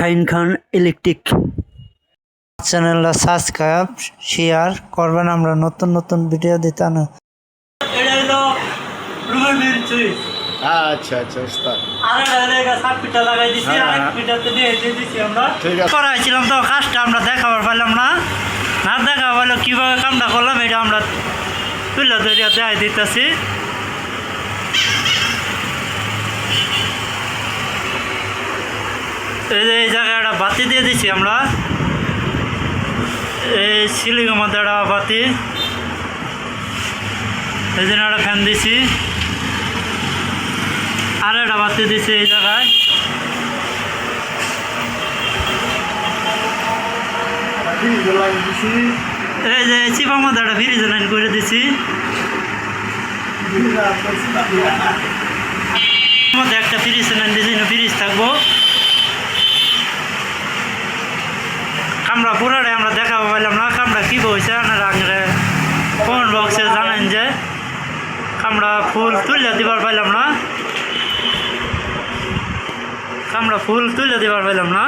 শাহিন খান electric চ্যানেলটা subscribe share করবেন। আমরা নতুন নতুন ভিডিও দিতে না। এটা হলো রুমের মেন সুইচ। আচ্ছা আচ্ছা ওস্তাদ। আর এটা সাত পিঠা লাগাই দিছি, আরেক পিঠাতে দিয়ে দিছি আমরা। ঠিক আছে। করাইছিলাম তো কাজটা আমরা দেখাবার পাইলাম না, না দেখা পাইলো কীভাবে কামটা করলাম এটা আমরা তুলে ধরিয়া দেখাই দিতেছি। এই যে এই জায়গায় একটা বাতি দিয়ে দিছি আমরা, এই সিলিংয়ের মধ্যে একটা বাতি, এই জন্য একটা ফ্যান দিছি, আর একটা বাতি দিছি এই জায়গায়। এই যে চিপার মধ্যে একটা ফ্রিজ লাইন করে দিছি, মধ্যে একটা ফ্রিজ লাইন দিছি, ফ্রিজ থাকবো। কামরা পুরাটাই আমরা দেখাবো পাইলাম না, কামরা কী বলছে আপনারা আগে কমেন্ট বক্সে জানেন যে কামরা ফুল তুলে দিবার পাইলাম না, কামরা ফুল তুলে দিবার পাইলাম না।